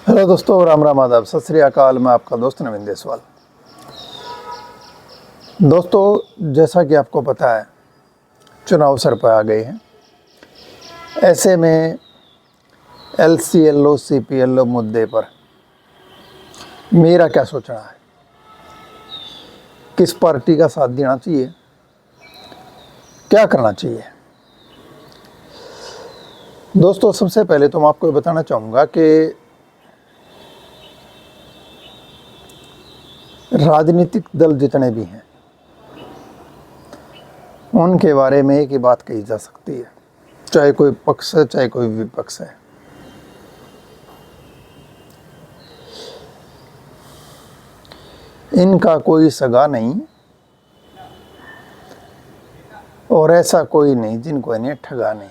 Hello दोस्तों, राम राम आदाब, सत श्री अकाल। मैं आपका दोस्त नवीन देसवाल। दोस्तों, जैसा कि आपको पता है, चुनाव सर पर आ गए हैं। ऐसे में LCLO CPLO मुद्दे पर मेरा क्या सोचना है, किस पार्टी का साथ देना चाहिए, क्या करना चाहिए। दोस्तों, सबसे पहले तो मैं आपको ये बताना चाहूँगा कि राजनीतिक दल जितने भी हैं उनके बारे में एक ही बात कही जा सकती है, चाहे कोई पक्ष है चाहे कोई विपक्ष है। इनका कोई सगा नहीं और ऐसा कोई नहीं जिनको इन्हें ठगा नहीं।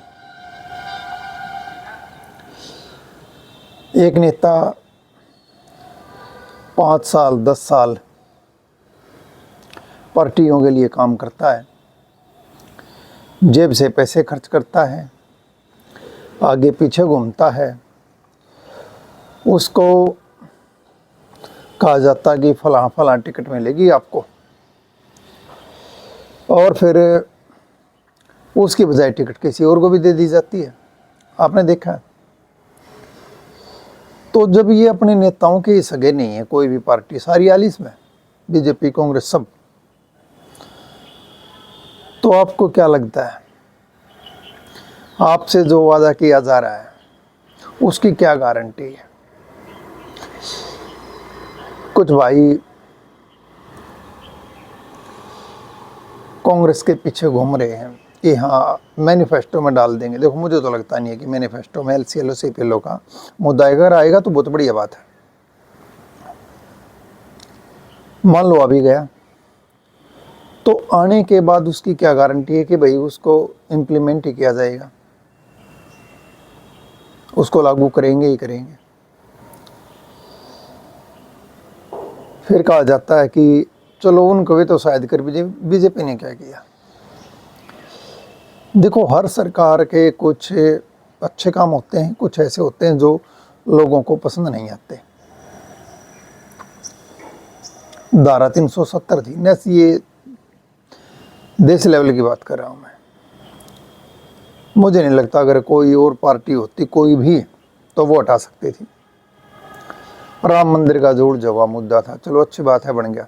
एक नेता 5 साल 10 साल पार्टियों के लिए काम करता है, जेब से पैसे खर्च करता है, आगे पीछे घूमता है, उसको कहा जाता है कि फलां फलां टिकट मिलेगी आपको, और फिर उसकी बजाय टिकट किसी और को भी दे दी जाती है। आपने देखा है। तो जब ये अपने नेताओं के सगे नहीं है, कोई भी पार्टी, सारी आलिस में, बीजेपी कांग्रेस सब, तो आपको क्या लगता है, आपसे जो वादा किया जा रहा है उसकी क्या गारंटी है। कुछ भाई कांग्रेस के पीछे घूम रहे हैं कि हाँ मैनिफेस्टो में डाल देंगे। देखो, मुझे तो लगता नहीं है कि मैनिफेस्टो में LCLO CPLO का मुद्दा अगर आएगा तो बहुत बढ़िया बात है। मान लो अभी गया तो आने के बाद उसकी क्या गारंटी है कि भाई उसको इम्प्लीमेंट ही किया जाएगा, उसको लागू करेंगे ही करेंगे। फिर कहा जाता है कि चलो उनको भी तो शायद कर, बीजेपी ने क्या किया। देखो, हर सरकार के कुछ अच्छे काम होते हैं, कुछ ऐसे होते हैं जो लोगों को पसंद नहीं आते। धारा 370 थी न, ये देश लेवल की बात कर रहा हूं मैं। मुझे नहीं लगता अगर कोई और पार्टी होती, कोई भी, तो वो हटा सकती थी। राम मंदिर का जोड़ जवा मुद्दा था, चलो अच्छी बात है, बन गया।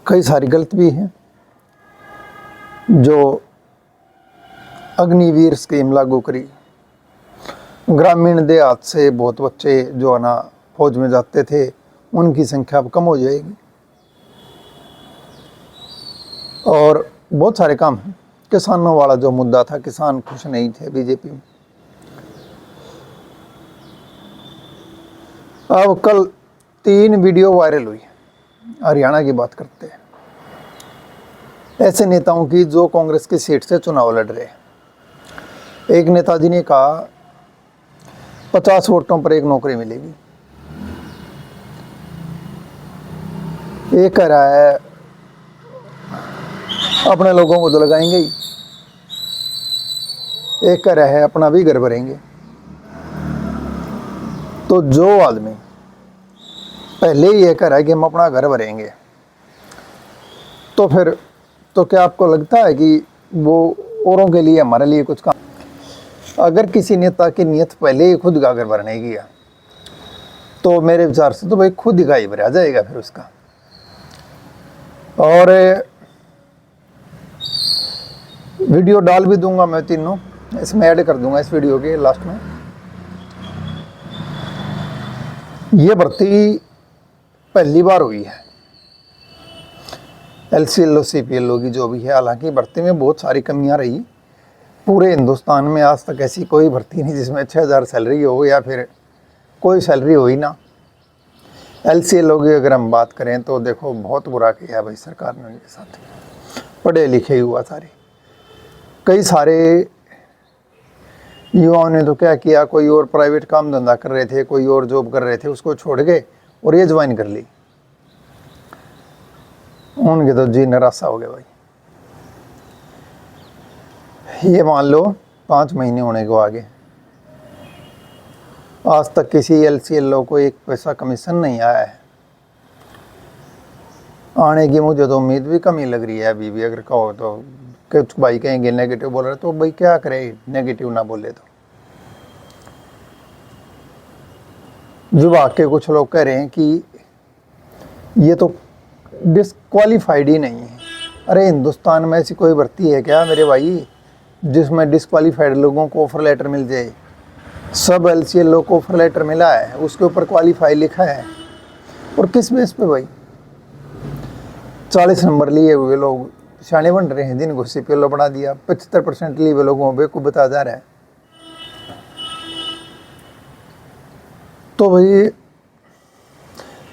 कई सारी गलत भी हैं, जो अग्निवीर स्कीम लागू करी, ग्रामीण देहात से बहुत बच्चे जो है ना फौज में जाते थे, उनकी संख्या अब कम हो जाएगी। और बहुत सारे काम हैं। किसानों वाला जो मुद्दा था, किसान खुश नहीं थे बीजेपी में। अब कल 3 वीडियो वायरल हुई, हरियाणा की बात करते हैं, ऐसे नेताओं की जो कांग्रेस की सीट से चुनाव लड़ रहे हैं। एक नेताजी ने कहा 50 वोटों पर एक नौकरी मिलेगी। एक कह रहा है अपने लोगों को तो लगाएंगे ही, एक कह रहा है अपना भी घर भरेंगे। तो जो आदमी पहले ही ये कह रहा है कि हम अपना घर भरेंगे, तो फिर तो क्या आपको लगता है कि वो औरों के लिए, हमारे लिए कुछ काम। अगर किसी नेता की नीयत पहले ही खुद का घर भरने की है, तो मेरे विचार से तो भाई खुद का ही भरा जाएगा फिर उसका। और वीडियो डाल भी दूंगा मैं, तीनों इसमें ऐड कर दूंगा इस वीडियो के लास्ट में। ये भर्ती पहली बार हुई है LCLO CPLO की जो भी है। हालांकि भर्ती में बहुत सारी कमियां रही। पूरे हिंदुस्तान में आज तक ऐसी कोई भर्ती नहीं जिसमें 6000 सैलरी हो, या फिर कोई सैलरी हो ही ना। LCLO की अगर हम बात करें तो देखो, बहुत बुरा किया भाई सरकार ने उनके साथ। पढ़े लिखे हुआ सारे, कई सारे युवाओं ने तो क्या किया, कोई और प्राइवेट काम धंधा कर रहे थे, कोई और जॉब कर रहे थे, उसको छोड़ गए और ये ज्वाइन कर ली। उनके तो जी निराशा हो गया भाई। ये मान लो 5 महीने होने को आगे, आज तक किसी LCLO को एक पैसा कमीशन नहीं आया है। आने की मुझे तो उम्मीद भी कम ही लग रही है अभी भी। अगर कहो तो कुछ भाई कहेंगे नेगेटिव बोल रहे, तो भाई क्या करे, नेगेटिव ना बोले तो। विभाग के कुछ लोग कह रहे हैं कि ये तो डिस्क्वालीफाइड ही नहीं है। अरे हिंदुस्तान में ऐसी कोई भर्ती है क्या मेरे भाई जिसमें डिस्क्वालीफाइड लोगों को ऑफर लेटर मिल जाए? सब LCLO को ऑफर लेटर मिला है, उसके ऊपर क्वालीफाई लिखा है। और किस बेस पे भाई? 40 नंबर लिए हुए लोग शाने बन रहे हैं, जिनको CPLO बढ़ा दिया। 75% लिए हुए लोगों को बेवकूफ बताया जा रहा है। तो भाई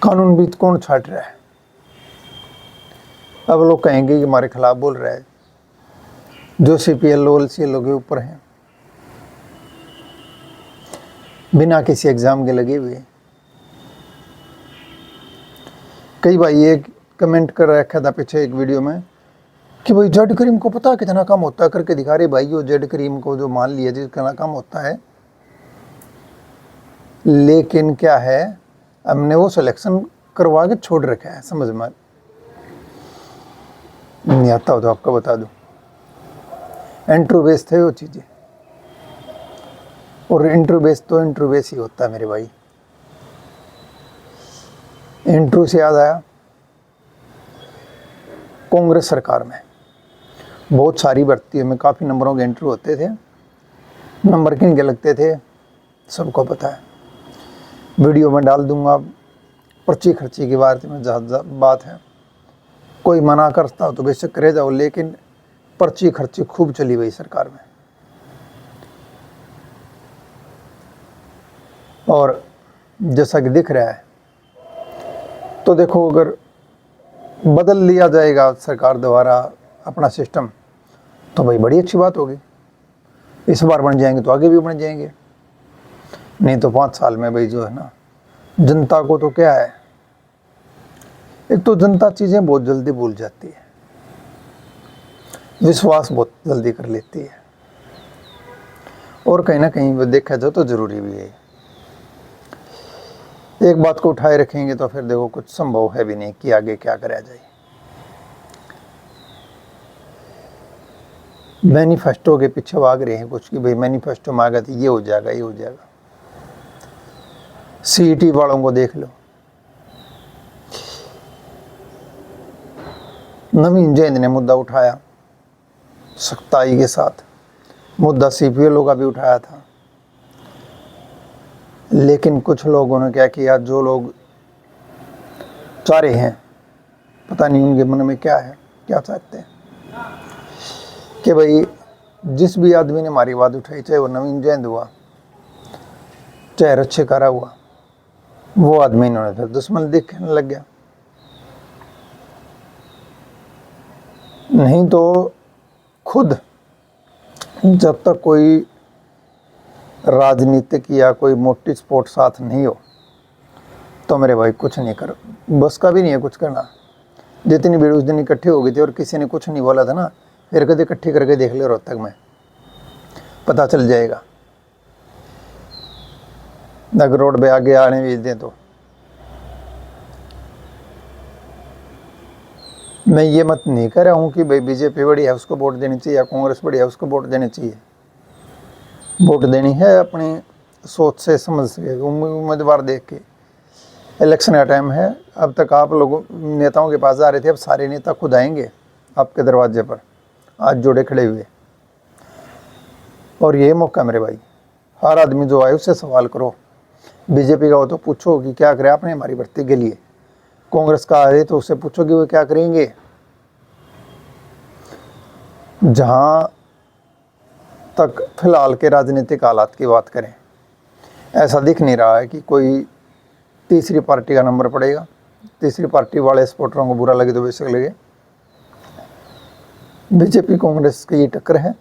कानून भी कौन छाट रहा है? अब लोग कहेंगे कि हमारे खिलाफ बोल रहा है, जो CPLO LCLO के ऊपर हैं, बिना किसी एग्जाम के लगे हुए। कई भाई ये कमेंट कर रखा था पीछे एक वीडियो में कि भाई जेड करीम को पता कितना कम होता है, करके दिखा रहे भाई। वो जेड करीम को जो मान लिया जितना कम होता है, लेकिन क्या है, हमने वो सिलेक्शन करवा के छोड़ रखा है। समझ में नहीं आता हो तो आपको बता दूं, इंटरव्यू बेस थे वो चीज़ें। और इंटरव्यू बेस तो इंटरव्यू बेस ही होता है मेरे भाई। इंटरव्यू से याद आया, कांग्रेस सरकार में बहुत सारी भर्तियों में काफ़ी नंबरों के इंटरव्यू होते थे। नंबर किन के लगते थे सबको पता है, वीडियो में डाल दूंगा। पर्ची खर्ची की बात में बात है, कोई मना करता हो तो बेशक करे जाओ, लेकिन पर्ची खर्ची खूब चली गई सरकार में। और जैसा कि दिख रहा है, तो देखो अगर बदल लिया जाएगा सरकार द्वारा अपना सिस्टम, तो भाई बड़ी अच्छी बात होगी। इस बार बन जाएंगे तो आगे भी बन जाएंगे, नहीं तो 5 साल में भाई जो है ना, जनता को तो क्या है, एक तो जनता चीज़ें बहुत जल्दी भूल जाती है, विश्वास बहुत जल्दी कर लेती है, और कहीं ना कहीं वो देखा जाए तो ज़रूरी भी है। एक बात को उठाए रखेंगे तो फिर देखो कुछ संभव है भी नहीं कि आगे क्या करा जाए। मैनिफेस्टो के पीछे भाग रहे हैं कुछ कि भाई मैनिफेस्टो में आ गया तो ये हो जाएगा, ये हो जाएगा। CET वालों को देख लो, नवीन जैन ने मुद्दा उठाया सख्ताई के साथ, मुद्दा CPLO का भी उठाया था, लेकिन कुछ लोगों ने क्या किया, जो लोग चाह रहे हैं, पता नहीं उनके मन में क्या है, क्या चाहते हैं कि भाई जिस भी आदमी ने हमारी बात उठाई, चाहे वो नवीन जैन हुआ, चाहे रच्छे कारा हुआ, वो आदमी इन्होंने फिर दुश्मन दिखने लग गया। नहीं तो खुद जब तक कोई राजनीतिक या कोई मोटी स्पोर्ट साथ नहीं हो, तो मेरे भाई कुछ नहीं कर, बस का भी नहीं है कुछ करना। जितनी भीड़ उस दिन इकट्ठी हो गई थी और किसी ने कुछ नहीं बोला था ना, फिर कभी इकट्ठी करके देख ले रोहतक में, पता चल जाएगा। अगर रोड पे आगे आने भेज दें तो मैं ये मत नहीं कह रहा हूँ कि भाई BJP बड़ी है उसको वोट देनी चाहिए, या कांग्रेस बड़ी है उसको वोट देनी चाहिए। वोट देनी है अपनी सोच से, समझ से, उम्मीदवार देख के। इलेक्शन का टाइम है, अब तक आप लोगों नेताओं के पास जा रहे थे, अब सारे नेता खुद आएंगे आपके दरवाजे पर, आज जोड़े खड़े हुए। और ये मौका मेरे भाई, हर आदमी जो आए उससे सवाल करो। BJP का हो तो पूछो कि क्या करे आपने हमारी भर्ती के लिए, कांग्रेस का आए तो उससे पूछो कि वो क्या करेंगे। जहां तक फिलहाल के राजनीतिक हालात की बात करें, ऐसा दिख नहीं रहा है कि कोई तीसरी पार्टी का नंबर पड़ेगा। तीसरी पार्टी वाले सपोर्टरों को बुरा लगे तो बेशक लगे, BJP कांग्रेस की ये टक्कर है,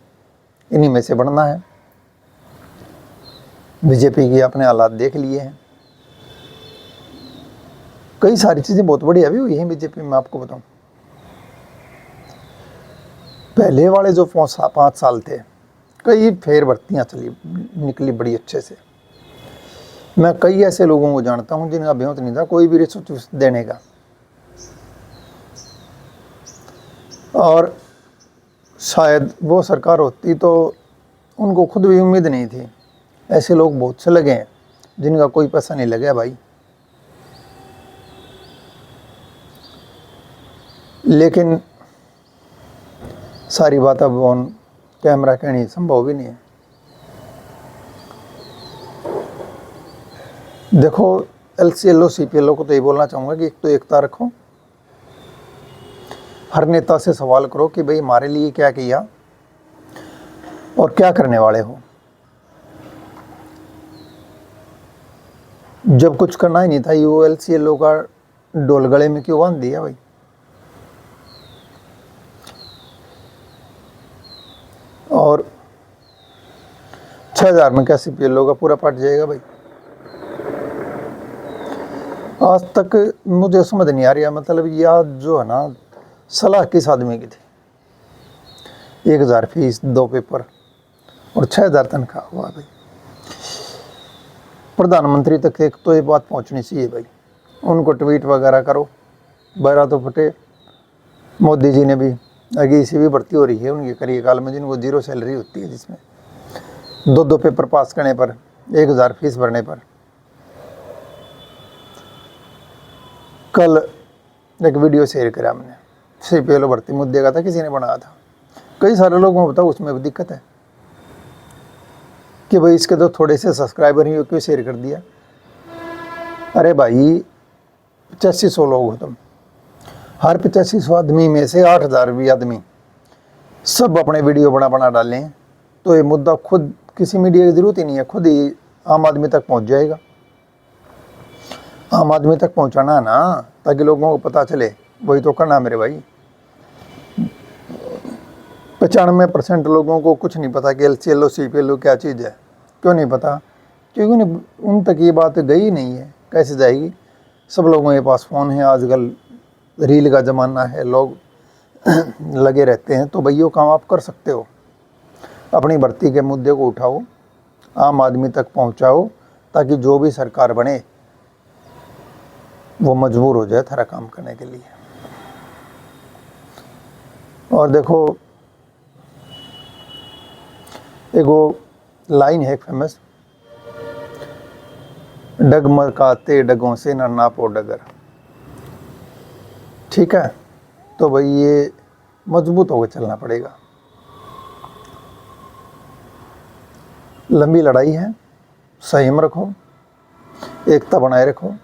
इन्हीं में से बढ़ना है। BJP की अपने हालात देख लिए हैं, कई सारी चीज़ें बहुत बढ़िया भी हुई हैं BJP में। आपको बताऊं, पहले वाले जो 5 साल थे, कई फेर भर्तियाँ चली निकली बड़ी अच्छे से। मैं कई ऐसे लोगों को जानता हूं जिनका बेहद नहीं था कोई भी रिश्वत देने का, और शायद वो सरकार होती तो उनको खुद भी उम्मीद नहीं थी। ऐसे लोग बहुत से लगे हैं जिनका कोई पैसा नहीं लगा भाई, लेकिन सारी बात अब ऑन कैमरा कहनी संभव भी नहीं है। देखो LCLO CPLO को तो ये बोलना चाहूँगा कि एक तो एकता रखो, हर नेता से सवाल करो कि भाई हमारे लिए क्या किया और क्या करने वाले हो। जब कुछ करना ही नहीं था ये LCLO का डोल गले में क्यों बांध दिया भाई। और 6000 में क्या CPLO का पूरा पट जाएगा भाई। आज तक मुझे समझ नहीं आ रही है, मतलब यह जो है ना सलाह किस आदमी की थी। 1000 फीस, 2 पेपर और 6000 तनख्वाह हुआ भाई। प्रधानमंत्री तक एक तो ये बात पहुंचनी चाहिए भाई, उनको ट्वीट वगैरह करो। बहरा तो फटे मोदी जी ने भी आगे इसी भी भर्ती हो रही है उनके कार्यकाल में जिनको 0 सैलरी होती है, जिसमें 2 पेपर पास करने पर 1000 फीस भरने पर। कल एक वीडियो शेयर करा हमने, CPLO भर्ती मुद्दे का था, किसी ने बनाया था। कई सारे लोगों को बताओ उसमें भी दिक्कत है कि भाई इसके तो थोड़े से सब्सक्राइबर ही क्यों शेयर कर दिया। अरे भाई 8500 लोग हो तुम, हर 8500 आदमी में से 8000 भी आदमी सब अपने वीडियो बना डालें तो ये मुद्दा खुद किसी मीडिया की ज़रूरत ही नहीं है, खुद ही आम आदमी तक पहुंच जाएगा। आम आदमी तक पहुंचाना ना, ताकि लोगों को पता चले, वही तो करना मेरे भाई। 95% लोगों को कुछ नहीं पता कि LCLO CPLO क्या चीज़ है। क्यों नहीं पता? क्योंकि उन तक ये बात गई नहीं है। कैसे जाएगी? सब लोगों के पास फ़ोन है, आजकल रील का ज़माना है, लोग लगे रहते हैं। तो भैया काम आप कर सकते हो, अपनी भर्ती के मुद्दे को उठाओ, आम आदमी तक पहुंचाओ, ताकि जो भी सरकार बने वो मजबूर हो जाए थारा काम करने के लिए। और देखो एक वो लाइन है फेमस, डगमगाते डगों से न नापो डगर। ठीक है, तो भाई ये मजबूत होकर चलना पड़ेगा। लंबी लड़ाई है, संयम रखो, एकता बनाए रखो,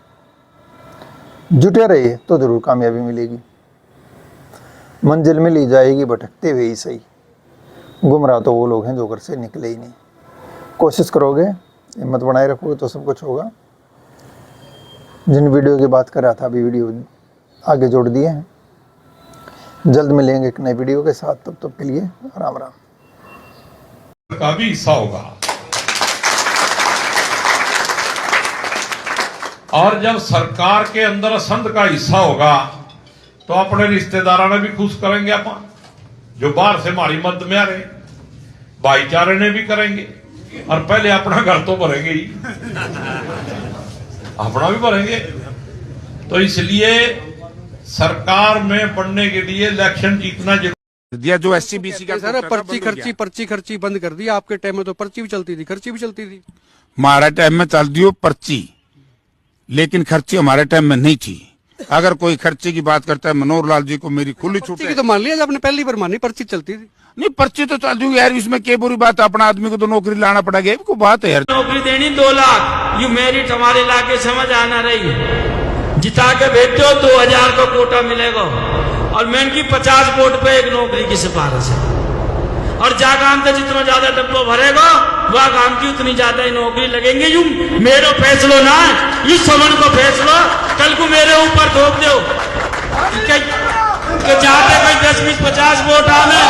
जुटे रहिए तो जरूर कामयाबी मिलेगी। मंजिल में ली जाएगी भटकते हुए ही सही, गुमराह तो वो लोग हैं जो घर से निकले ही नहीं। कोशिश करोगे, हिम्मत बनाए रखोगे तो सब कुछ होगा। जिन वीडियो की बात कर रहा था अभी वीडियो आगे जोड़ दिए हैं। जल्द मिलेंगे एक नए वीडियो के साथ, तब तक के लिए राम राम। का भी हिस्सा होगा, और जब सरकार के अंदर संघ का हिस्सा होगा तो अपने रिश्तेदारों ने भी खुश करेंगे, अपन जो बाहर से हमारी मदद में आ रहे, भाईचारे ने भी करेंगे, और पहले अपना घर तो भरेंगे ही, अपना भी भरेंगे। तो इसलिए सरकार में बनने के लिए इलेक्शन जीतना जरूरी दिया। जो SC-BC का सर पर्ची खर्ची बंद कर दी। आपके टाइम में तो पर्ची भी चलती थी, खर्ची भी चलती थी। हमारा टाइम में चल दियो पर्ची, लेकिन खर्ची हमारे टाइम में नहीं थी। अगर कोई खर्चे की बात करता है, मनोहर लाल जी को मेरी खुली छूट है। तो मान लिया, आपने पहली बार मानी, पर्ची चलती थी। नहीं, पर्ची तो चल दी यार, इसमें क्या बुरी बात है? अपना आदमी को तो नौकरी लाना पड़ेगा, को बात है यार। नौकरी देनी 2 लाख, यू मेरिट हमारे इलाके समझ आना रही है। जिता के भेजते हो 2000 का कोटा मिलेगा, और मैं की 50 वोट पे एक नौकरी की सिफारिश है। और जा काम से जितना ज्यादा डब्बो भरेगा वह काम की उतनी ज्यादा ही नौकरी लगेंगे। यू मेरे फैसलो ना, यू समन को फैसलो कल को मेरे ऊपर थोप दो, जाते कोई 10-20-50 वोट आने।